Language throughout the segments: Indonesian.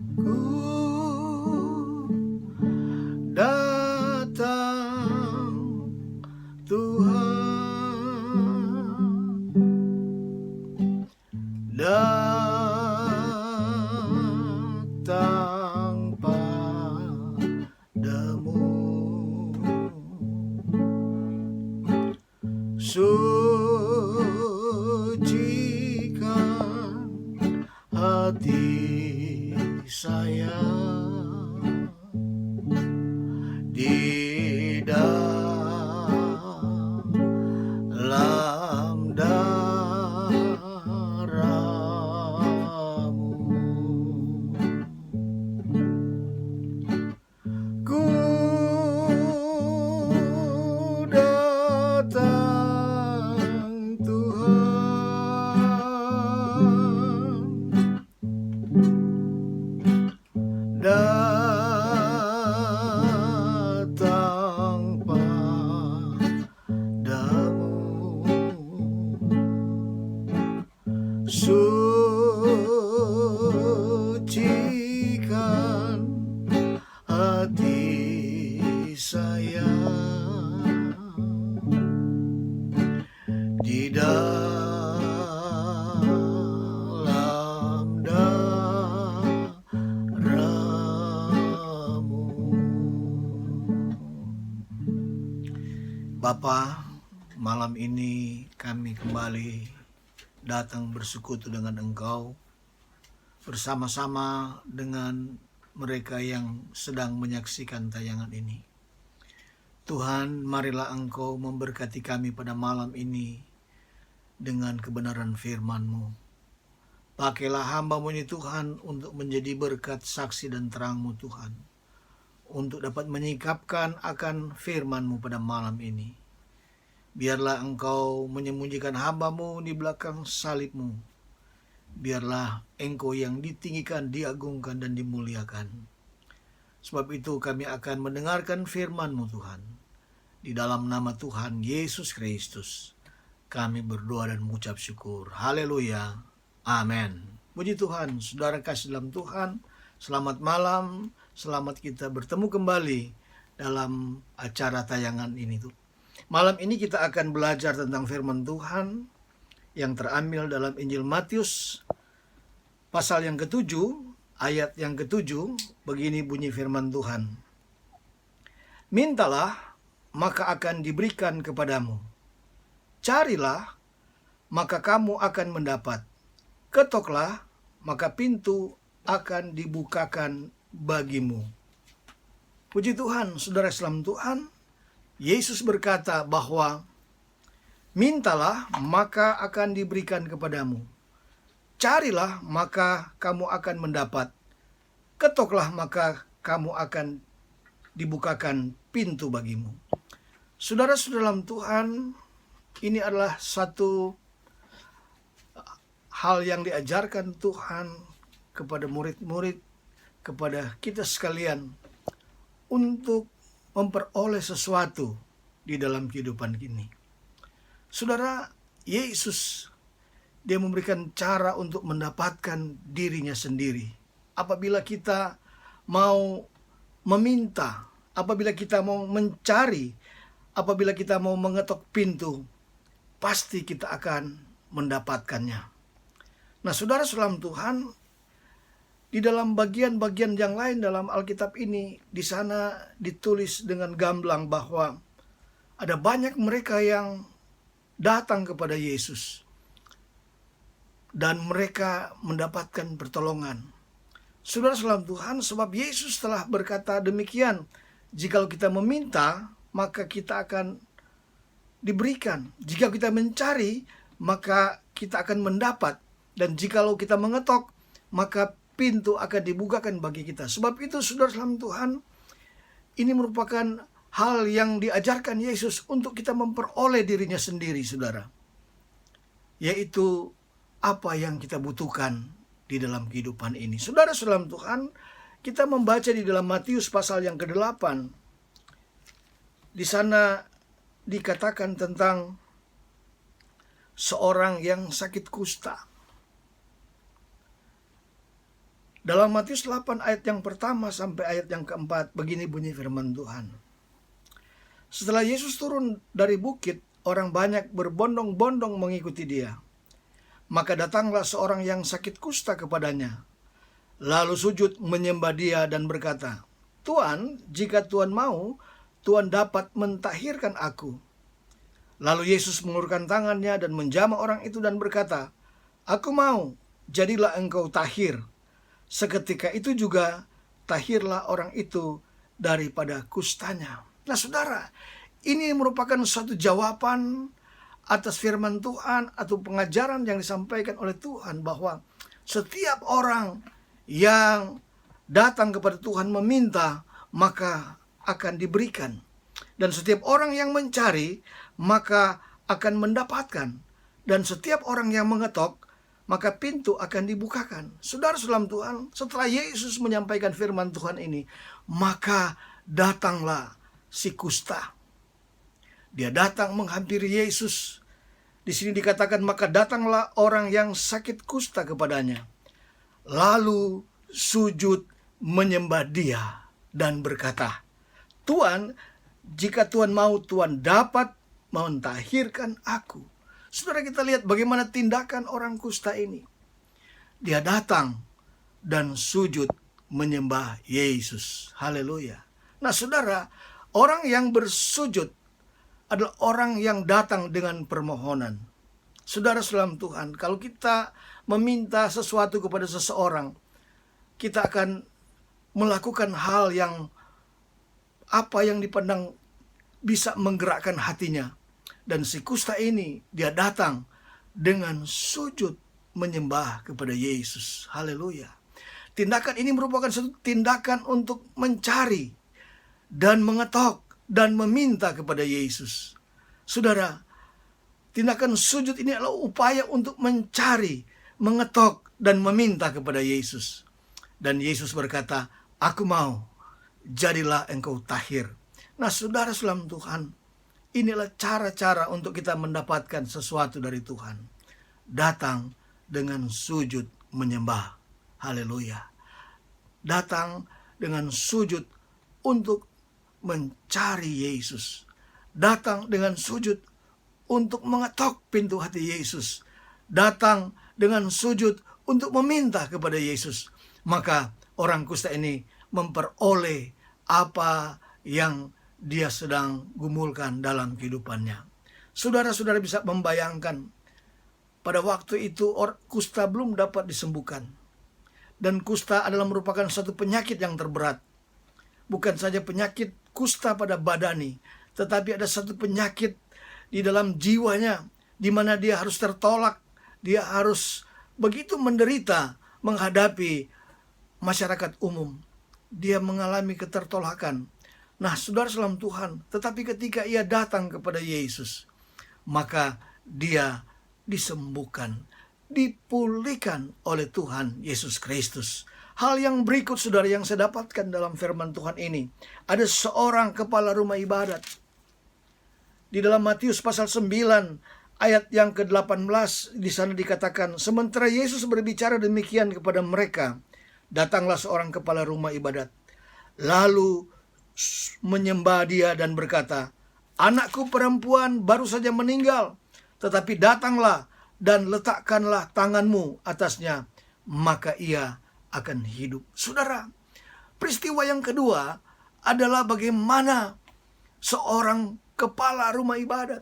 Ku datang Tuhan, datang padamu, sucikan hati saya di dalam darah-Mu. Ku datang Tuhan, datang padamu, sucikan hati saya di dalam darah-Mu. Bapa, malam ini kami kembali datang bersekutu dengan Engkau, bersama-sama dengan mereka yang sedang menyaksikan tayangan ini. Tuhan, marilah Engkau memberkati kami pada malam ini dengan kebenaran firman-Mu. Pakailah hamba-Mu ini Tuhan untuk menjadi berkat, saksi dan terang-Mu Tuhan, untuk dapat menyikapkan akan firman-Mu pada malam ini. Biarlah Engkau menyembunyikan hamba-Mu di belakang salib-Mu. Biarlah Engkau yang ditinggikan, diagungkan, dan dimuliakan. Sebab itu kami akan mendengarkan firman-Mu Tuhan. Di dalam nama Tuhan Yesus Kristus kami berdoa dan mengucap syukur. Haleluya. Amin. Puji Tuhan, saudara kasih dalam Tuhan. Selamat malam, selamat kita bertemu kembali dalam acara tayangan ini tuh. Malam ini kita akan belajar tentang firman Tuhan yang terambil dalam Injil Matius pasal yang ke-7, ayat yang ke-7. Begini bunyi firman Tuhan. Mintalah, maka akan diberikan kepadamu. Carilah, maka kamu akan mendapat. Ketoklah, maka pintu akan dibukakan bagimu. Puji Tuhan, saudara salam Tuhan. Yesus berkata bahwa mintalah, maka akan diberikan kepadamu. Carilah, maka kamu akan mendapat. Ketoklah, maka kamu akan dibukakan pintu bagimu. Saudara-saudara dalam Tuhan, ini adalah satu hal yang diajarkan Tuhan kepada murid-murid, kepada kita sekalian, untuk memperoleh sesuatu di dalam kehidupan ini. Saudara, Yesus, Dia memberikan cara untuk mendapatkan dirinya sendiri. Apabila kita mau meminta, apabila kita mau mencari, apabila kita mau mengetok pintu, pasti kita akan mendapatkannya. Nah, saudara salam Tuhan, di dalam bagian-bagian yang lain dalam Alkitab ini, di sana ditulis dengan gamblang bahwa ada banyak mereka yang datang kepada Yesus dan mereka mendapatkan pertolongan. Saudara salam Tuhan, sebab Yesus telah berkata demikian, jikalau kita meminta, maka kita akan diberikan. Jika kita mencari, maka kita akan mendapat. Dan jikalau kita mengetok, maka pintu akan dibukakan bagi kita. Sebab itu, saudara salam Tuhan, ini merupakan hal yang diajarkan Yesus untuk kita memperoleh dirinya sendiri, saudara. Yaitu apa yang kita butuhkan di dalam kehidupan ini. Saudara salam Tuhan, kita membaca di dalam Matius pasal yang ke-8. Di sana dikatakan tentang seorang yang sakit kusta. Dalam Matius 8 ayat yang pertama sampai ayat yang keempat, begini bunyi firman Tuhan. Setelah Yesus turun dari bukit, orang banyak berbondong-bondong mengikuti dia. Maka datanglah seorang yang sakit kusta kepadanya, lalu sujud menyembah dia dan berkata, "Tuan, jika Tuan mau, Tuan dapat mentahirkan aku." Lalu Yesus mengulurkan tangannya dan menjamah orang itu dan berkata, "Aku mau, jadilah engkau tahir." Seketika itu juga tahirlah orang itu daripada kustanya. Nah saudara, ini merupakan suatu jawaban atas firman Tuhan atau pengajaran yang disampaikan oleh Tuhan bahwa setiap orang yang datang kepada Tuhan meminta, maka akan diberikan. Dan setiap orang yang mencari, maka akan mendapatkan. Dan setiap orang yang mengetok, maka pintu akan dibukakan. Saudara dalam Tuhan, setelah Yesus menyampaikan firman Tuhan ini, maka datanglah si kusta. Dia datang menghampiri Yesus. Di sini dikatakan, maka datanglah orang yang sakit kusta kepadanya, lalu sujud menyembah dia dan berkata, "Tuan, jika Tuan mau, Tuan dapat mentahirkan aku." Saudara, kita lihat bagaimana tindakan orang kusta ini. Dia datang dan sujud menyembah Yesus. Haleluya. Nah saudara, orang yang bersujud adalah orang yang datang dengan permohonan. Saudara dalam Tuhan, kalau kita meminta sesuatu kepada seseorang, kita akan melakukan hal yang apa yang dipandang bisa menggerakkan hatinya. Dan si kusta ini, dia datang dengan sujud menyembah kepada Yesus. Haleluya. Tindakan ini merupakan satu tindakan untuk mencari dan mengetok dan meminta kepada Yesus. Saudara, tindakan sujud ini adalah upaya untuk mencari, mengetok dan meminta kepada Yesus. Dan Yesus berkata, "Aku mau, jadilah engkau tahir." Nah saudara dalam Tuhan, inilah cara-cara untuk kita mendapatkan sesuatu dari Tuhan. Datang dengan sujud menyembah. Haleluya. Datang dengan sujud untuk mencari Yesus. Datang dengan sujud untuk mengetok pintu hati Yesus. Datang dengan sujud untuk meminta kepada Yesus. Maka orang kusta ini memperoleh apa yang dia sedang gumulkan dalam kehidupannya. Saudara-saudara bisa membayangkan, pada waktu itu kusta belum dapat disembuhkan. Dan kusta adalah merupakan satu penyakit yang terberat. Bukan saja penyakit kusta pada badani, tetapi ada satu penyakit di dalam jiwanya, di mana dia harus tertolak, dia harus begitu menderita menghadapi masyarakat umum. Dia mengalami ketertolakan. Nah, saudara dalam Tuhan, tetapi ketika ia datang kepada Yesus, maka dia disembuhkan, dipulihkan oleh Tuhan Yesus Kristus. Hal yang berikut saudara yang saya dapatkan dalam firman Tuhan ini, ada seorang kepala rumah ibadat. Di dalam Matius pasal 9 ayat yang ke-18, di sana dikatakan, sementara Yesus berbicara demikian kepada mereka, datanglah seorang kepala rumah ibadat, lalu menyembah dia dan berkata, "Anakku perempuan baru saja meninggal, tetapi datanglah dan letakkanlah tanganmu atasnya, maka ia akan hidup." Saudara, peristiwa yang kedua adalah bagaimana seorang kepala rumah ibadat,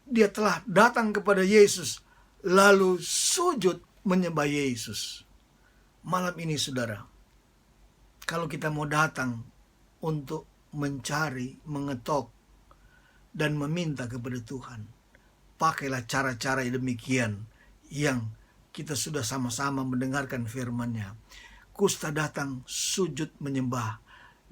dia telah datang kepada Yesus, lalu sujud menyembah Yesus. Malam ini saudara, kalau kita mau datang untuk mencari, mengetok, dan meminta kepada Tuhan, pakailah cara-cara demikian yang kita sudah sama-sama mendengarkan firman-Nya. Kusta datang sujud menyembah.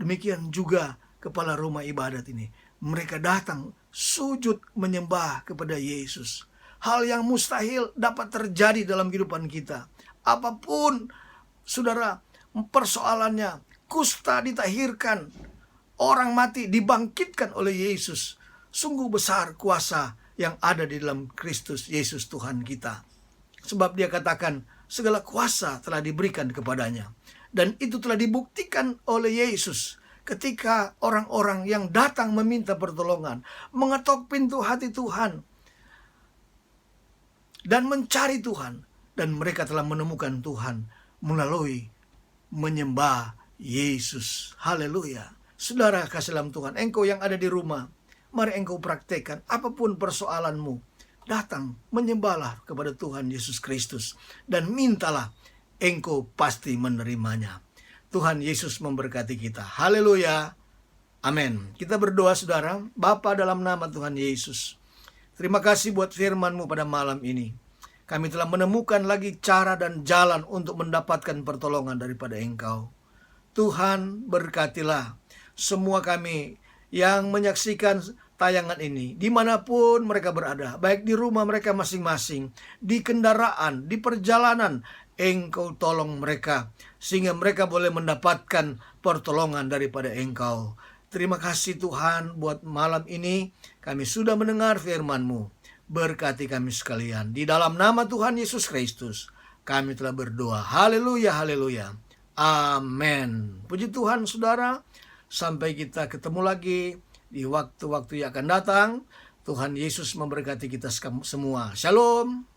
Demikian juga kepala rumah ibadat ini. Mereka datang sujud menyembah kepada Yesus. Hal yang mustahil dapat terjadi dalam kehidupan kita. Apapun saudara persoalannya, kusta ditahirkan, orang mati dibangkitkan oleh Yesus. Sungguh besar kuasa yang ada di dalam Kristus Yesus Tuhan kita. Sebab dia katakan, segala kuasa telah diberikan kepadanya. Dan itu telah dibuktikan oleh Yesus ketika orang-orang yang datang meminta pertolongan, mengetok pintu hati Tuhan, dan mencari Tuhan. Dan mereka telah menemukan Tuhan melalui menyembah Yesus. Haleluya. Saudara kasih dalam Tuhan, engkau yang ada di rumah, mari engkau praktekkan apapun persoalanmu. Datang, menyembahlah kepada Tuhan Yesus Kristus. Dan mintalah, engkau pasti menerimanya. Tuhan Yesus memberkati kita. Haleluya. Amin. Kita berdoa saudara. Bapa, dalam nama Tuhan Yesus, terima kasih buat firman-Mu pada malam ini. Kami telah menemukan lagi cara dan jalan untuk mendapatkan pertolongan daripada Engkau. Tuhan, berkatilah semua kami yang menyaksikan tayangan ini, dimanapun mereka berada, baik di rumah mereka masing-masing, di kendaraan, di perjalanan. Engkau tolong mereka, sehingga mereka boleh mendapatkan pertolongan daripada Engkau. Terima kasih Tuhan buat malam ini, kami sudah mendengar firman-Mu. Berkati kami sekalian. Di dalam nama Tuhan Yesus Kristus, kami telah berdoa. Haleluya, haleluya. Amin. Puji Tuhan saudara. Sampai kita ketemu lagi di waktu-waktu yang akan datang. Tuhan Yesus memberkati kita semua. Shalom.